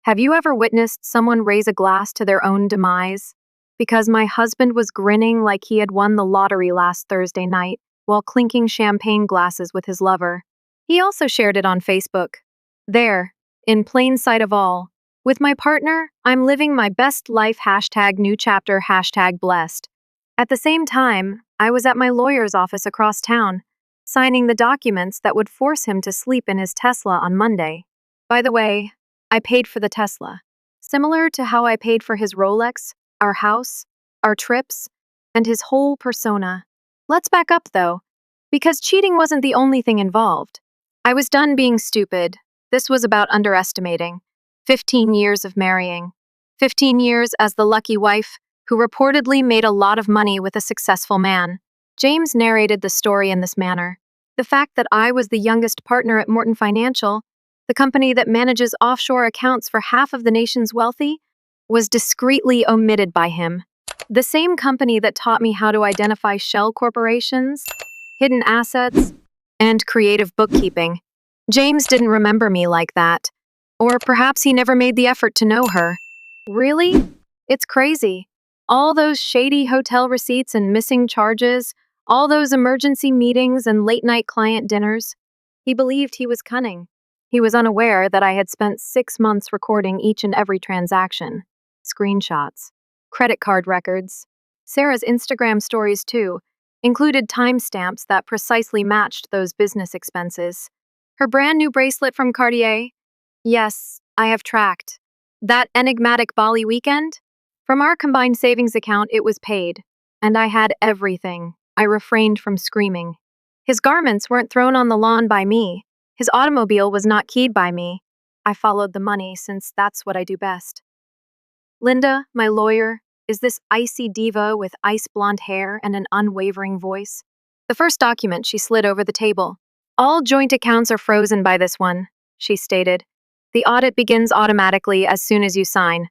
Have you ever witnessed someone raise a glass to their own demise? Because my husband was grinning like he had won the lottery last Thursday night while clinking champagne glasses with his lover. He also shared it on Facebook. There, in plain sight of all. With my partner, I'm living my best life #new chapter #blessed. At the same time, I was at my lawyer's office across town, signing the documents that would force him to sleep in his Tesla on Monday. By the way, I paid for the Tesla, similar to how I paid for his Rolex, our house, our trips, and his whole persona. Let's back up though, because cheating wasn't the only thing involved. I was done being stupid. This was about underestimating. 15 years of marrying. 15 years as the lucky wife who reportedly made a lot of money with a successful man. James narrated the story in this manner. The fact that I was the youngest partner at Morton Financial, the company that manages offshore accounts for half of the nation's wealthy, was discreetly omitted by him. The same company that taught me how to identify shell corporations, hidden assets, and creative bookkeeping. James didn't remember me like that. Or perhaps he never made the effort to know her. Really? It's crazy. All those shady hotel receipts and missing charges, all those emergency meetings and late-night client dinners. He believed he was cunning. He was unaware that I had spent 6 months recording each and every transaction. Screenshots. Credit card records. Sarah's Instagram stories, too, included timestamps that precisely matched those business expenses. Her brand new bracelet from Cartier? Yes, I have tracked. That enigmatic Bali weekend? From our combined savings account, it was paid. And I had everything. I refrained from screaming. His garments weren't thrown on the lawn by me. His automobile was not keyed by me. I followed the money since that's what I do best. Linda, my lawyer, is this icy diva with ice blonde hair and an unwavering voice. The first document she slid over the table. All joint accounts are frozen by this one, she stated. The audit begins automatically as soon as you sign.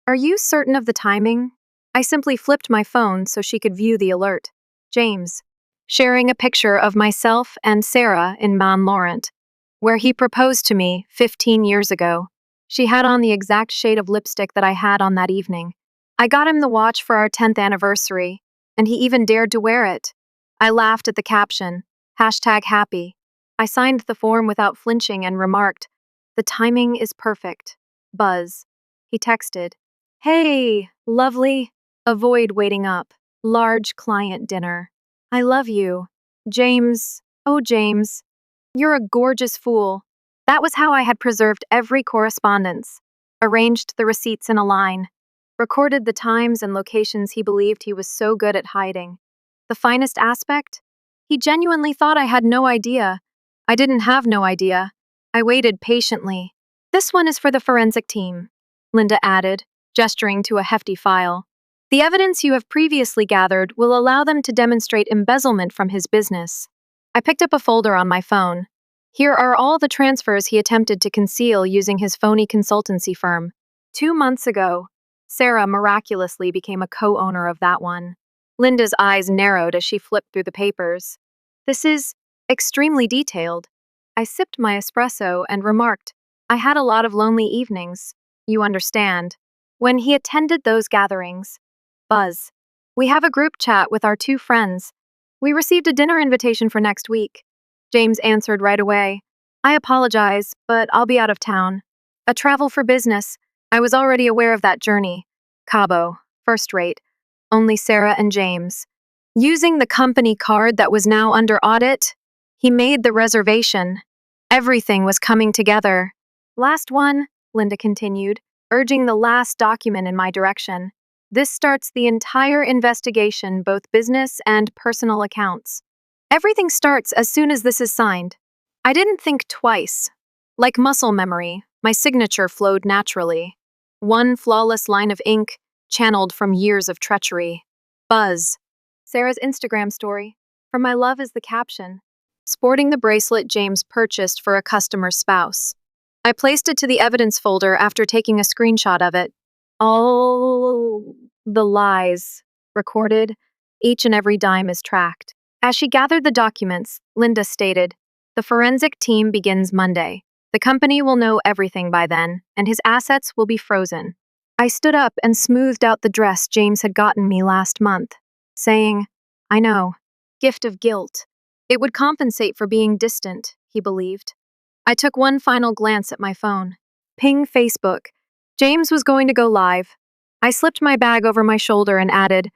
Are you certain of the timing? I simply flipped my phone so she could view the alert. James, sharing a picture of myself and Sarah in Mount Laurent, where he proposed to me 15 years ago. She had on the exact shade of lipstick that I had on that evening. I got him the watch for our 10th anniversary, and he even dared to wear it. I laughed at the caption, #happy. I signed the form without flinching and remarked, the timing is perfect. Buzz. He texted, hey, lovely. Avoid waiting up. Large client dinner. I love you. James. Oh, James. You're a gorgeous fool. That was how I had preserved every correspondence. Arranged the receipts in a line. Recorded the times and locations he believed he was so good at hiding. The finest aspect? He genuinely thought I had no idea. I didn't have no idea. I waited patiently. This one is for the forensic team, Linda added, gesturing to a hefty file. The evidence you have previously gathered will allow them to demonstrate embezzlement from his business. I picked up a folder on my phone. Here are all the transfers he attempted to conceal using his phony consultancy firm. 2 months ago, Sarah miraculously became a co-owner of that one. Linda's eyes narrowed as she flipped through the papers. This is extremely detailed. I sipped my espresso and remarked, I had a lot of lonely evenings, you understand. When he attended those gatherings. Buzz. We have a group chat with our 2 friends. We received a dinner invitation for next week. James answered right away. I apologize, but I'll be out of town. A travel for business. I was already aware of that journey. Cabo. First rate. Only Sarah and James. Using the company card that was now under audit, he made the reservation. Everything was coming together. Last one, Linda continued, urging the last document in my direction. This starts the entire investigation, both business and personal accounts. Everything starts as soon as this is signed. I didn't think twice. Like muscle memory, my signature flowed naturally. One flawless line of ink, channeled from years of treachery. Buzz. Sarah's Instagram story. For my love is the caption. Sporting the bracelet James purchased for a customer's spouse. I placed it to the evidence folder after taking a screenshot of it. All the lies recorded, each and every dime is tracked. As she gathered the documents, Linda stated, the forensic team begins Monday. The company will know everything by then, and his assets will be frozen. I stood up and smoothed out the dress James had gotten me last month, saying, I know, gift of guilt. It would compensate for being distant, he believed. I took one final glance at my phone. Ping Facebook. James was going to go live. I slipped my bag over my shoulder and added,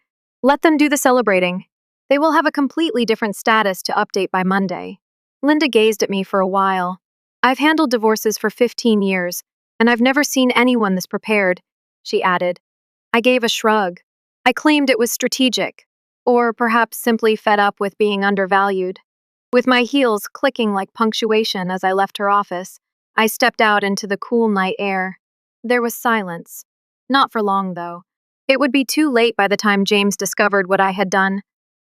let them do the celebrating. They will have a completely different status to update by Monday. Linda gazed at me for a while. I've handled divorces for 15 years, and I've never seen anyone this prepared, she added. I gave a shrug. I claimed it was strategic, or perhaps simply fed up with being undervalued. With my heels clicking like punctuation as I left her office, I stepped out into the cool night air. There was silence. Not for long, though. It would be too late by the time James discovered what I had done.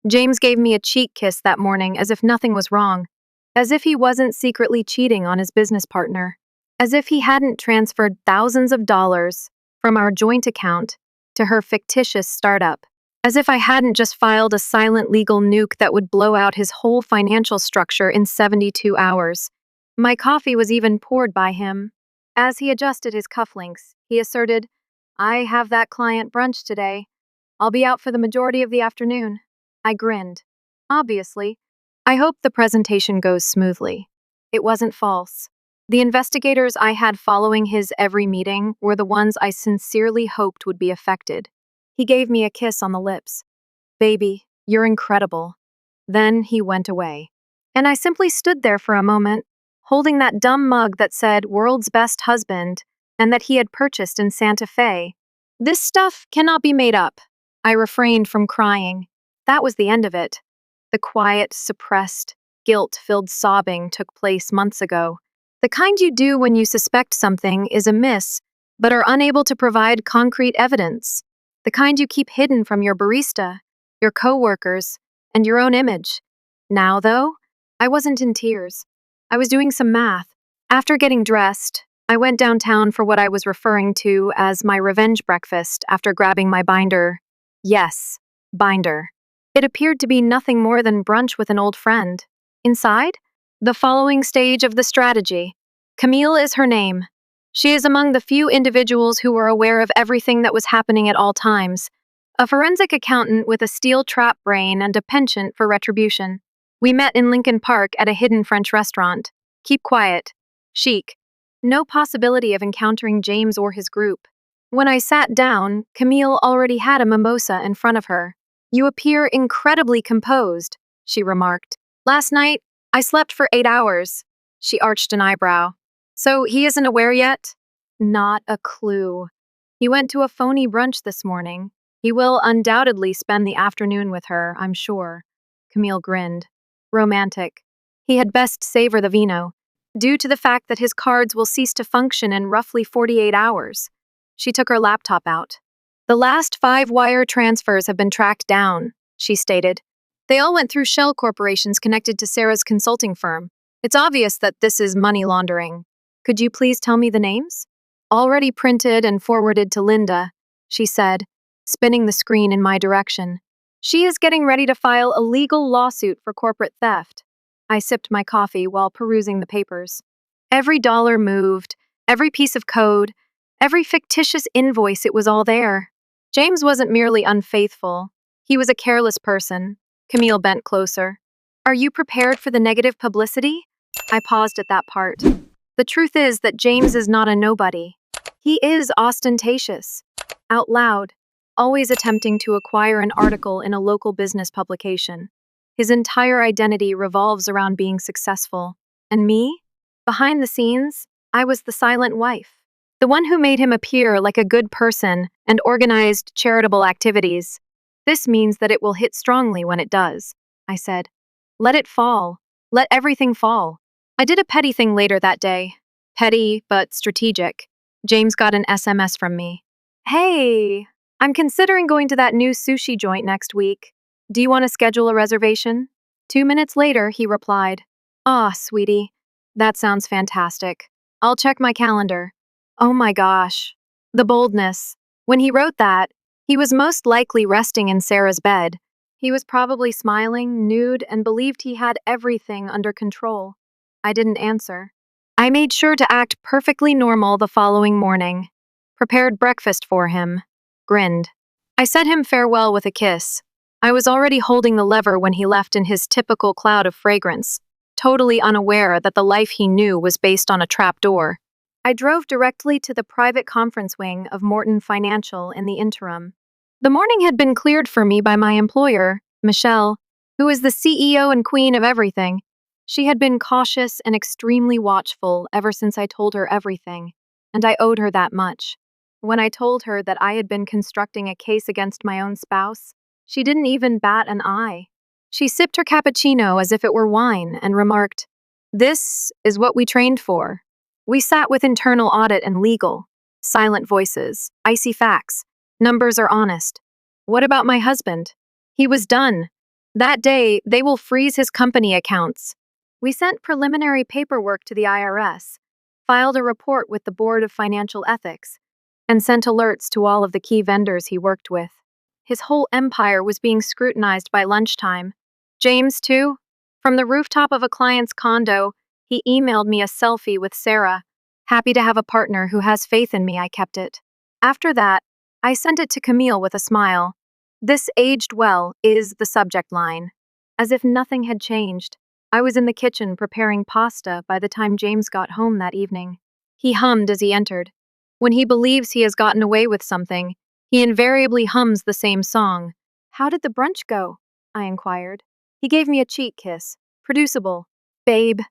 James gave me a cheek kiss that morning as if nothing was wrong, as if he wasn't secretly cheating on his business partner, as if he hadn't transferred thousands of dollars from our joint account to her fictitious startup, as if I hadn't just filed a silent legal nuke that would blow out his whole financial structure in 72 hours. My coffee was even poured by him. As he adjusted his cufflinks, he asserted, I have that client brunch today. I'll be out for the majority of the afternoon. I grinned. Obviously. I hope the presentation goes smoothly. It wasn't false. The investigators I had following his every meeting were the ones I sincerely hoped would be affected. He gave me a kiss on the lips. Baby, you're incredible. Then he went away. And I simply stood there for a moment, holding that dumb mug that said World's Best Husband and that he had purchased in Santa Fe. This stuff cannot be made up. I refrained from crying. That was the end of it. The quiet, suppressed, guilt-filled sobbing took place months ago. The kind you do when you suspect something is amiss, but are unable to provide concrete evidence. The kind you keep hidden from your barista, your coworkers, and your own image. Now, though, I wasn't in tears. I was doing some math. After getting dressed, I went downtown for what I was referring to as my revenge breakfast after grabbing my binder. Yes, binder. It appeared to be nothing more than brunch with an old friend. Inside, the following stage of the strategy. Camille is her name. She is among the few individuals who were aware of everything that was happening at all times. A forensic accountant with a steel trap brain and a penchant for retribution. We met in Lincoln Park at a hidden French restaurant. Keep quiet. Chic. No possibility of encountering James or his group. When I sat down, Camille already had a mimosa in front of her. You appear incredibly composed, she remarked. Last night, I slept for 8 hours. She arched an eyebrow. So he isn't aware yet? Not a clue. He went to a phony brunch this morning. He will undoubtedly spend the afternoon with her, I'm sure. Camille grinned. Romantic. He had best savor the vino, due to the fact that his cards will cease to function in roughly 48 hours. She took her laptop out. The last 5 wire transfers have been tracked down, she stated. They all went through shell corporations connected to Sarah's consulting firm. It's obvious that this is money laundering. Could you please tell me the names? Already printed and forwarded to Linda, she said, spinning the screen in my direction. She is getting ready to file a legal lawsuit for corporate theft. I sipped my coffee while perusing the papers. Every dollar moved, every piece of code, every fictitious invoice, it was all there. James wasn't merely unfaithful. He was a careless person. Camille bent closer. Are you prepared for the negative publicity? I paused at that part. The truth is that James is not a nobody. He is ostentatious. Out loud, always attempting to acquire an article in a local business publication. His entire identity revolves around being successful. And me? Behind the scenes, I was the silent wife. The one who made him appear like a good person and organized charitable activities. This means that it will hit strongly when it does, I said. Let it fall. Let everything fall. I did a petty thing later that day. Petty, but strategic. James got an SMS from me. Hey, I'm considering going to that new sushi joint next week. Do you want to schedule a reservation? 2 minutes later, he replied. Aw, sweetie. That sounds fantastic. I'll check my calendar. Oh my gosh. The boldness. When he wrote that, he was most likely resting in Sarah's bed. He was probably smiling, nude, and believed he had everything under control. I didn't answer. I made sure to act perfectly normal the following morning, prepared breakfast for him, grinned. I said him farewell with a kiss. I was already holding the lever when he left in his typical cloud of fragrance, totally unaware that the life he knew was based on a trapdoor. I drove directly to the private conference wing of Morton Financial in the interim. The morning had been cleared for me by my employer, Michelle, who is the CEO and queen of everything. She had been cautious and extremely watchful ever since I told her everything, and I owed her that much. When I told her that I had been constructing a case against my own spouse, she didn't even bat an eye. She sipped her cappuccino as if it were wine and remarked, "This is what we trained for." We sat with internal audit and legal. Silent voices, icy facts. Numbers are honest. What about my husband? He was done. That day, they will freeze his company accounts. We sent preliminary paperwork to the IRS, filed a report with the Board of Financial Ethics, and sent alerts to all of the key vendors he worked with. His whole empire was being scrutinized by lunchtime. James, too? From the rooftop of a client's condo, he emailed me a selfie with Sarah. Happy to have a partner who has faith in me, I kept it. After that, I sent it to Camille with a smile. "This aged well" is the subject line. As if nothing had changed, I was in the kitchen preparing pasta by the time James got home that evening. He hummed as he entered. When he believes he has gotten away with something, he invariably hums the same song. "How did the brunch go?" I inquired. He gave me a cheek kiss. "Producible. Babe,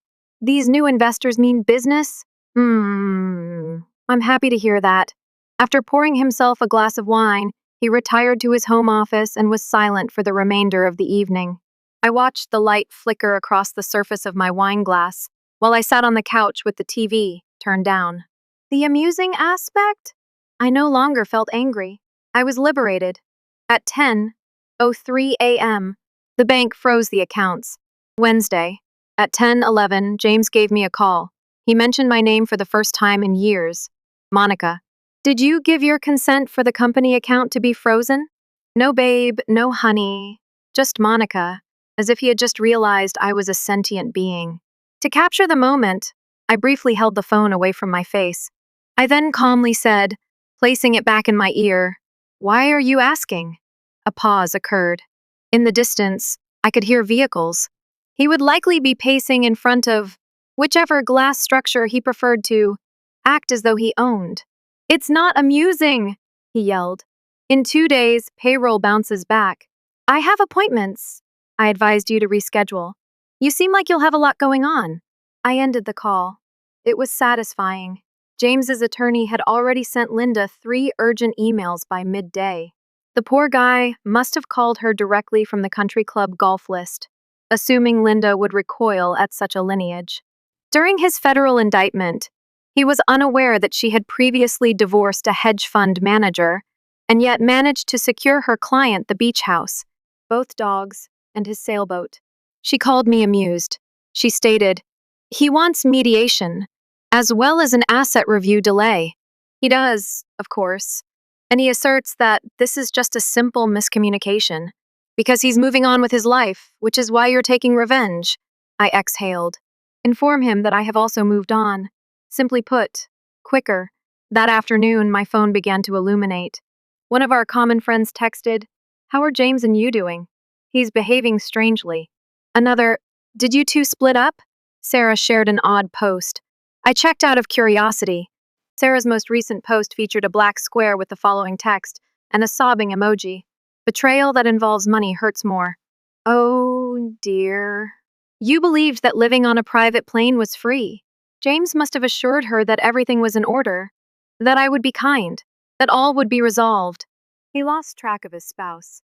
these new investors mean business?" I'm happy to hear that. After pouring himself a glass of wine, he retired to his home office and was silent for the remainder of the evening. I watched the light flicker across the surface of my wine glass while I sat on the couch with the TV turned down. The amusing aspect? I no longer felt angry. I was liberated. At 10:03 a.m., the bank froze the accounts. Wednesday, at 10:11, James gave me a call. He mentioned my name for the first time in years. "Monica, did you give your consent for the company account to be frozen?" No babe, no honey, just Monica, as if he had just realized I was a sentient being. To capture the moment, I briefly held the phone away from my face. I then calmly said, placing it back in my ear, "Why are you asking?" A pause occurred. In the distance, I could hear vehicles. He would likely be pacing in front of whichever glass structure he preferred to act as though he owned. "It's not amusing," he yelled. "In 2 days, payroll bounces back. I have appointments. I advised you to reschedule. You seem like you'll have a lot going on." I ended the call. It was satisfying. James's attorney had already sent Linda 3 urgent emails by midday. The poor guy must have called her directly from the country club golf list, assuming Linda would recoil at such a lineage. During his federal indictment, he was unaware that she had previously divorced a hedge fund manager and yet managed to secure her client the beach house, both dogs, and his sailboat. She called me amused. She stated, "He wants mediation, as well as an asset review delay." He does, of course, and he asserts that this is just a simple miscommunication, because he's moving on with his life, which is why you're taking revenge. I exhaled. Inform him that I have also moved on. Simply put, quicker. That afternoon, my phone began to illuminate. One of our common friends texted, "How are James and you doing? He's behaving strangely." Another, "Did you two split up?" Sarah shared an odd post. I checked out of curiosity. Sarah's most recent post featured a black square with the following text and a sobbing emoji. "Betrayal that involves money hurts more." Oh dear. You believed that living on a private plane was free. James must have assured her that everything was in order, that I would be kind, that all would be resolved. He lost track of his spouse.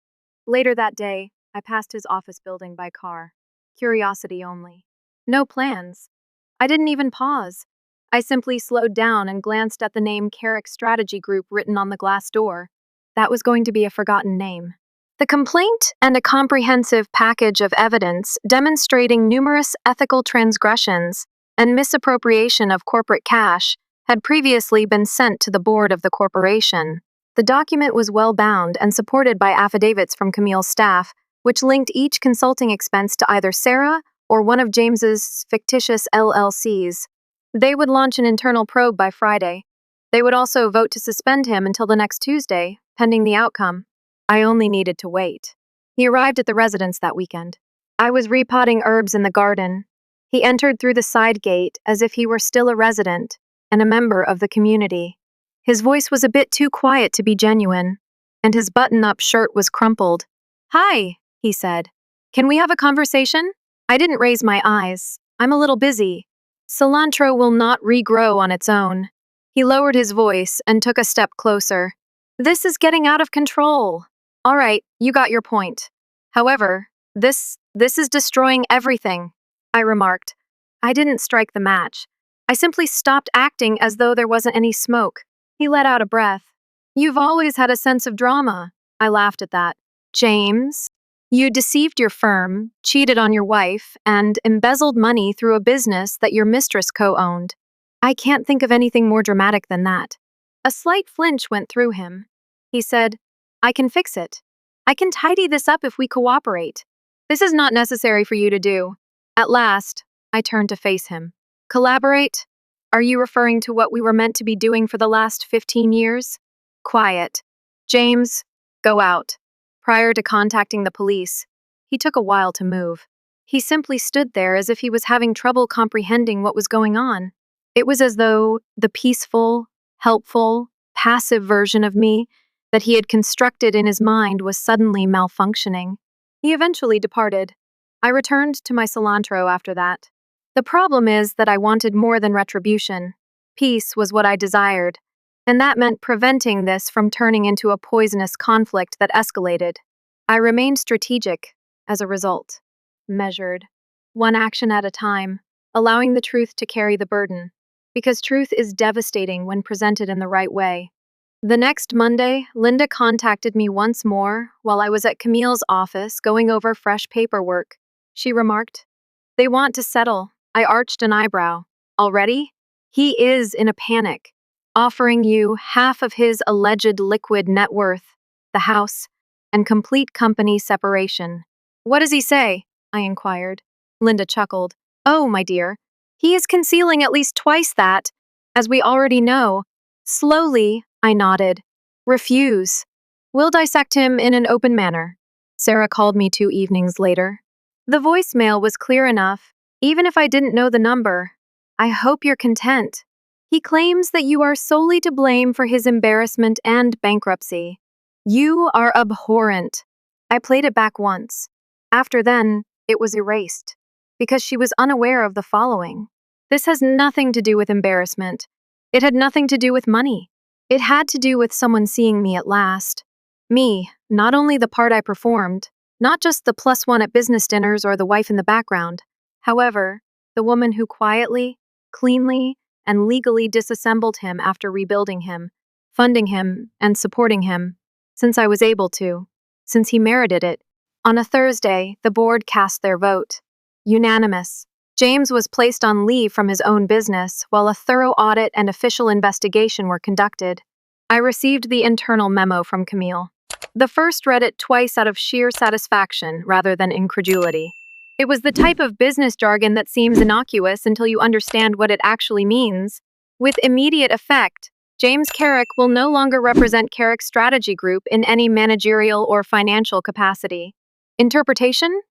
Later that day, I passed his office building by car. Curiosity only. No plans. I didn't even pause. I simply slowed down and glanced at the name Carrick Strategy Group written on the glass door. That was going to be a forgotten name. The complaint and a comprehensive package of evidence demonstrating numerous ethical transgressions and misappropriation of corporate cash had previously been sent to the board of the corporation. The document was well bound and supported by affidavits from Camille's staff, which linked each consulting expense to either Sarah or one of James's fictitious LLCs. They would launch an internal probe by Friday. They would also vote to suspend him until the next Tuesday, pending the outcome. I only needed to wait. He arrived at the residence that weekend. I was repotting herbs in the garden. He entered through the side gate as if he were still a resident and a member of the community. His voice was a bit too quiet to be genuine, and his button-up shirt was crumpled. "Hi," he said. "Can we have a conversation?" I didn't raise my eyes. "I'm a little busy. Cilantro will not regrow on its own." He lowered his voice and took a step closer. "This is getting out of control." "All right, you got your point. However, this is destroying everything," I remarked. I didn't strike the match. I simply stopped acting as though there wasn't any smoke. He let out a breath. "You've always had a sense of drama." I laughed at that. "James, you deceived your firm, cheated on your wife, and embezzled money through a business that your mistress co-owned. I can't think of anything more dramatic than that." A slight flinch went through him. He said, "I can fix it. I can tidy this up if we cooperate. This is not necessary for you to do." At last, I turned to face him. "Collaborate? Are you referring to what we were meant to be doing for the last 15 years? Quiet. James, go out." Prior to contacting the police, he took a while to move. He simply stood there as if he was having trouble comprehending what was going on. It was as though the peaceful, helpful, passive version of me that he had constructed in his mind was suddenly malfunctioning. He eventually departed. I returned to my cilantro after that. The problem is that I wanted more than retribution. Peace was what I desired, and that meant preventing this from turning into a poisonous conflict that escalated. I remained strategic, as a result. Measured. One action at a time, allowing the truth to carry the burden. Because truth is devastating when presented in the right way. The next Monday, Linda contacted me once more while I was at Camille's office going over fresh paperwork. She remarked, "They want to settle." I arched an eyebrow. "Already?" "He is in a panic, offering you half of his alleged liquid net worth, the house, and complete company separation." "What does he say?" I inquired. Linda chuckled. "Oh, my dear, he is concealing at least twice that, as we already know." Slowly, I nodded. "Refuse. We'll dissect him in an open manner." Sarah called me 2 evenings later. The voicemail was clear enough, even if I didn't know the number. "I hope you're content. He claims that you are solely to blame for his embarrassment and bankruptcy. You are abhorrent." I played it back once. After then, it was erased, because she was unaware of the following. This has nothing to do with embarrassment. It had nothing to do with money. It had to do with someone seeing me at last. Me, not only the part I performed, not just the +1 at business dinners or the wife in the background. However, the woman who quietly, cleanly, and legally disassembled him after rebuilding him, funding him, and supporting him, since I was able to, since he merited it. On a Thursday, the board cast their vote. Unanimous. James was placed on leave from his own business while a thorough audit and official investigation were conducted. I received the internal memo from Camille. The first read it twice out of sheer satisfaction rather than incredulity. It was the type of business jargon that seems innocuous until you understand what it actually means. With immediate effect, James Carrick will no longer represent Carrick Strategy Group in any managerial or financial capacity. Interpretation?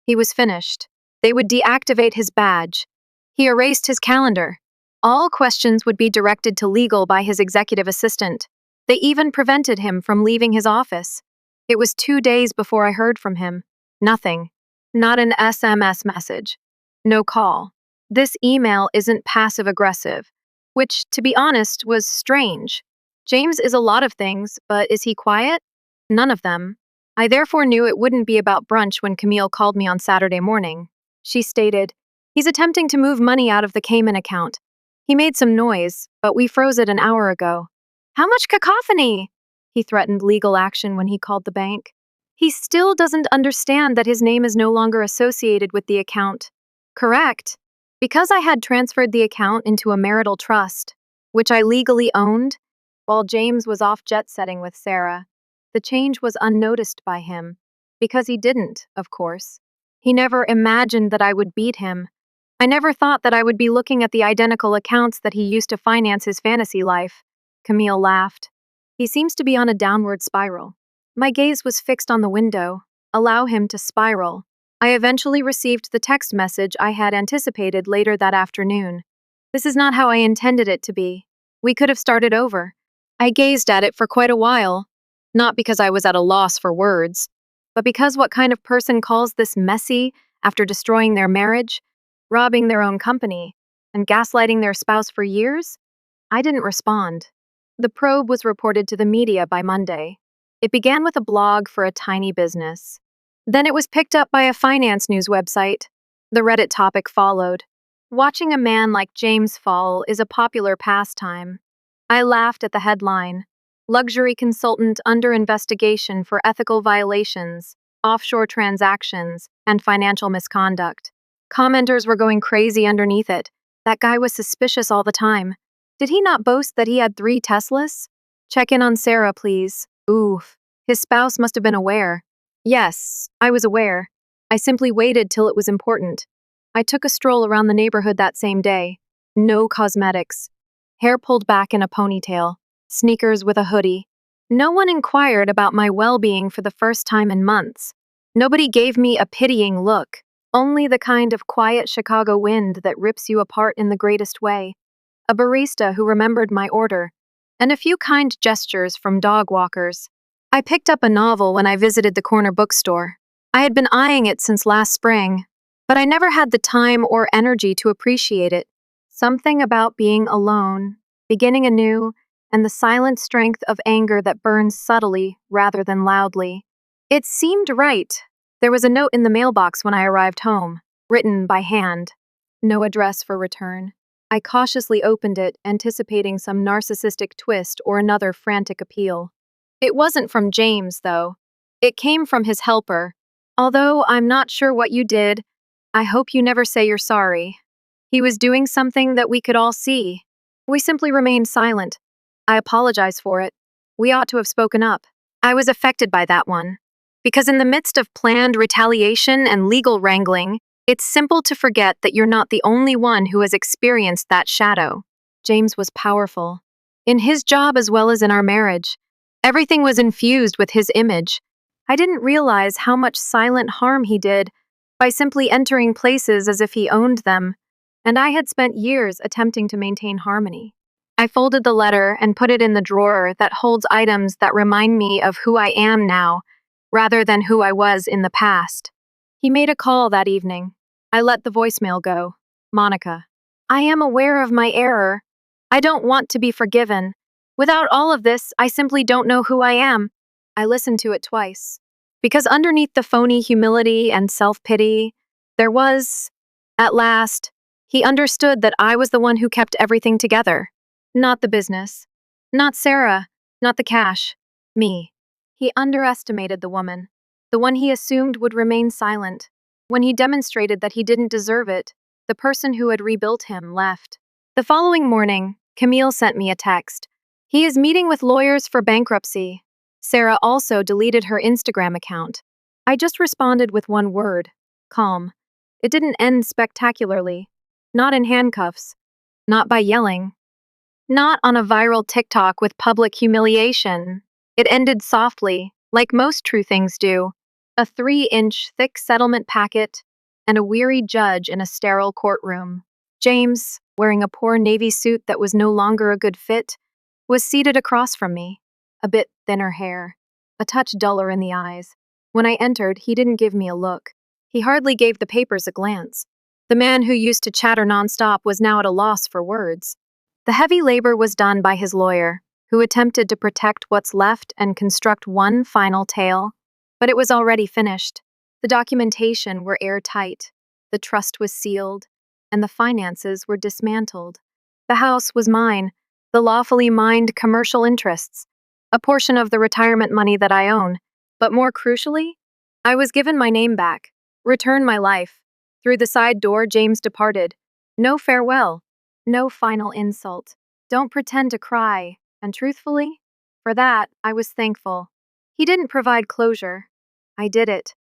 He was finished. They would deactivate his badge. He erased his calendar. All questions would be directed to legal by his executive assistant. They even prevented him from leaving his office. It was 2 days before I heard from him. Nothing. Not an SMS message. No call. This email isn't passive-aggressive, which, to be honest, was strange. James is a lot of things, but is he quiet? None of them. I therefore knew it wouldn't be about brunch when Camille called me on Saturday morning. She stated, "He's attempting to move money out of the Cayman account. He made some noise, but we froze it an hour ago." "How much cacophony?" He threatened legal action when he called the bank. He still doesn't understand that his name is no longer associated with the account. Correct. Because I had transferred the account into a marital trust, which I legally owned, while James was off jet-setting with Sarah, the change was unnoticed by him. Because he didn't, of course. He never imagined that I would beat him. I never thought that I would be looking at the identical accounts that he used to finance his fantasy life. Camille laughed. He seems to be on a downward spiral. My gaze was fixed on the window. Allow him to spiral. I eventually received the text message I had anticipated later that afternoon. This is not how I intended it to be. We could have started over. I gazed at it for quite a while, not because I was at a loss for words, but because what kind of person calls this messy after destroying their marriage, robbing their own company, and gaslighting their spouse for years? I didn't respond. The probe was reported to the media by Monday. It began with a blog for a tiny business. Then it was picked up by a finance news website. The Reddit topic followed. Watching a man like James fall is a popular pastime. I laughed at the headline. Luxury consultant under investigation for ethical violations, offshore transactions, and financial misconduct. Commenters were going crazy underneath it. That guy was suspicious all the time. Did he not boast that he had 3 Teslas? Check in on Sarah, please. Oof. His spouse must have been aware. Yes, I was aware. I simply waited till it was important. I took a stroll around the neighborhood that same day. No cosmetics. Hair pulled back in a ponytail. Sneakers with a hoodie. No one inquired about my well-being for the first time in months. Nobody gave me a pitying look. Only the kind of quiet Chicago wind that rips you apart in the greatest way. A barista who remembered my order. And a few kind gestures from dog walkers. I picked up a novel when I visited the corner bookstore. I had been eyeing it since last spring, but I never had the time or energy to appreciate it. Something about being alone, beginning anew, and the silent strength of anger that burns subtly rather than loudly. It seemed right. There was a note in the mailbox when I arrived home, written by hand. No address for return. I cautiously opened it, anticipating some narcissistic twist or another frantic appeal. It wasn't from James, though. It came from his helper. Although I'm not sure what you did, I hope you never say you're sorry. He was doing something that we could all see. We simply remained silent. I apologize for it. We ought to have spoken up. I was affected by that one. Because in the midst of planned retaliation and legal wrangling, it's simple to forget that you're not the only one who has experienced that shadow. James was powerful. In his job as well as in our marriage. Everything was infused with his image. I didn't realize how much silent harm he did by simply entering places as if he owned them, and I had spent years attempting to maintain harmony. I folded the letter and put it in the drawer that holds items that remind me of who I am now, rather than who I was in the past. He made a call that evening. I let the voicemail go. Monica. I am aware of my error. I don't want to be forgiven. Without all of this, I simply don't know who I am. I listened to it twice. Because underneath the phony humility and self-pity, there was, at last, he understood that I was the one who kept everything together. Not the business. Not Sarah. Not the cash. Me. He underestimated the woman. The one he assumed would remain silent. When he demonstrated that he didn't deserve it, the person who had rebuilt him left. The following morning, Camille sent me a text. He is meeting with lawyers for bankruptcy. Sarah also deleted her Instagram account. I just responded with one word. Calm. It didn't end spectacularly. Not in handcuffs. Not by yelling. Not on a viral TikTok with public humiliation. It ended softly, like most true things do. A 3-inch thick settlement packet and a weary judge in a sterile courtroom. James, wearing a poor navy suit that was no longer a good fit, was seated across from me. A bit thinner hair, a touch duller in the eyes. When I entered, he didn't give me a look. He hardly gave the papers a glance. The man who used to chatter nonstop was now at a loss for words. The heavy labor was done by his lawyer, who attempted to protect what's left and construct one final tale. But it was already finished. The documentation were airtight, the trust was sealed, and the finances were dismantled. The house was mine, the lawfully mined commercial interests, a portion of the retirement money that I own. But more crucially, I was given my name back, returned my life. Through the side door, James departed. No farewell, no final insult. Don't pretend to cry, and truthfully, for that, I was thankful. He didn't provide closure. I did it.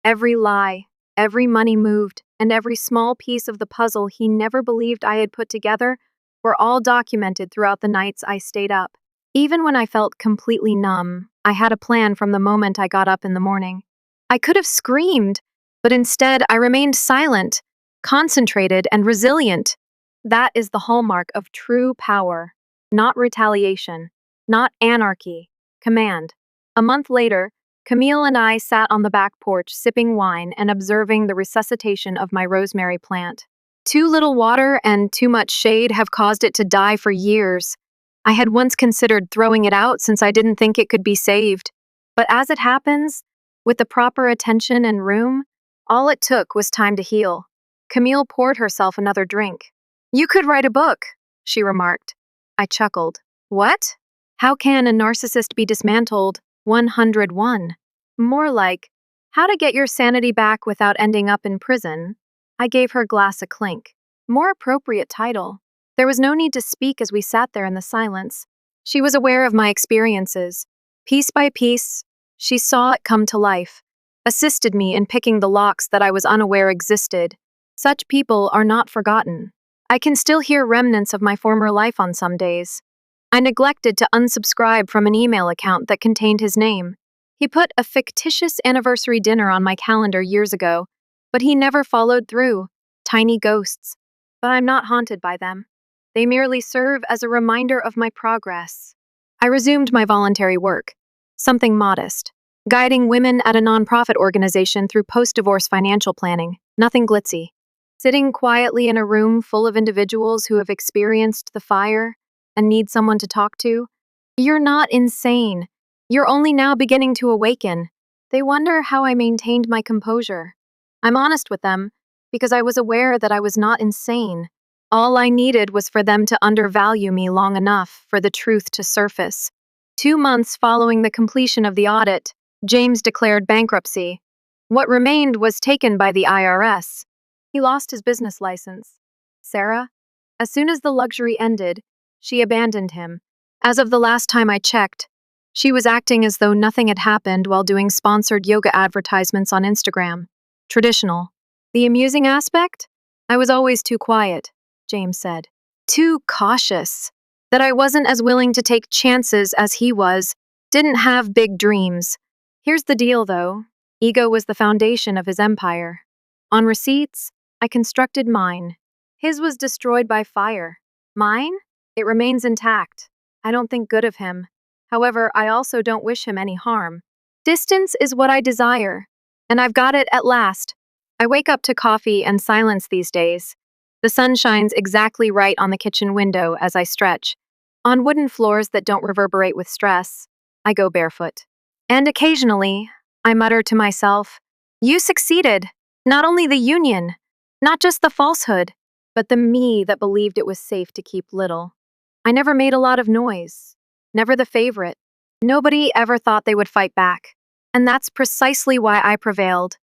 Every lie, Every money moved, and every small piece of the puzzle he never believed I had put together were all documented throughout the nights I stayed up. Even when I felt completely numb, I had a plan from the moment I got up in the morning. I could have screamed, but instead I remained silent, concentrated, and resilient. That is the hallmark of true power, not retaliation, not anarchy, command. A month later, Camille and I sat on the back porch sipping wine and observing the resuscitation of my rosemary plant. Too little water and too much shade have caused it to die for years. I had once considered throwing it out since I didn't think it could be saved. But as it happens, with the proper attention and room, all it took was time to heal. Camille poured herself another drink. "You could write a book," she remarked. I chuckled. "What? How can a narcissist be dismantled? 101. More like, how to get your sanity back without ending up in prison." I gave her glass a clink. More appropriate title. There was no need to speak as we sat there in the silence. She was aware of my experiences. Piece by piece, she saw it come to life, assisted me in picking the locks that I was unaware existed. Such people are not forgotten. I can still hear remnants of my former life on some days. I neglected to unsubscribe from an email account that contained his name. He put a fictitious anniversary dinner on my calendar years ago, but he never followed through. Tiny ghosts. But I'm not haunted by them. They merely serve as a reminder of my progress. I resumed my voluntary work, something modest, guiding women at a nonprofit organization through post-divorce financial planning, nothing glitzy. Sitting quietly in a room full of individuals who have experienced the fire and need someone to talk to. You're not insane. You're only now beginning to awaken. They wonder how I maintained my composure. I'm honest with them because I was aware that I was not insane. All I needed was for them to undervalue me long enough for the truth to surface. 2 months following the completion of the audit, James declared bankruptcy. What remained was taken by the IRS. He lost his business license. Sarah, as soon as the luxury ended, she abandoned him. As of the last time I checked, she was acting as though nothing had happened while doing sponsored yoga advertisements on Instagram. Traditional. The amusing aspect? I was always too quiet, James said. Too cautious. That I wasn't as willing to take chances as he was. Didn't have big dreams. Here's the deal, though. Ego was the foundation of his empire. On receipts, I constructed mine. His was destroyed by fire. Mine? It remains intact. I don't think good of him. However, I also don't wish him any harm. Distance is what I desire, and I've got it at last. I wake up to coffee and silence these days. The sun shines exactly right on the kitchen window as I stretch. On wooden floors that don't reverberate with stress, I go barefoot. And occasionally, I mutter to myself, "You succeeded. Not only the union, not just the falsehood, but the me that believed it was safe to keep little." I never made a lot of noise. Never the favorite. Nobody ever thought they would fight back. And that's precisely why I prevailed.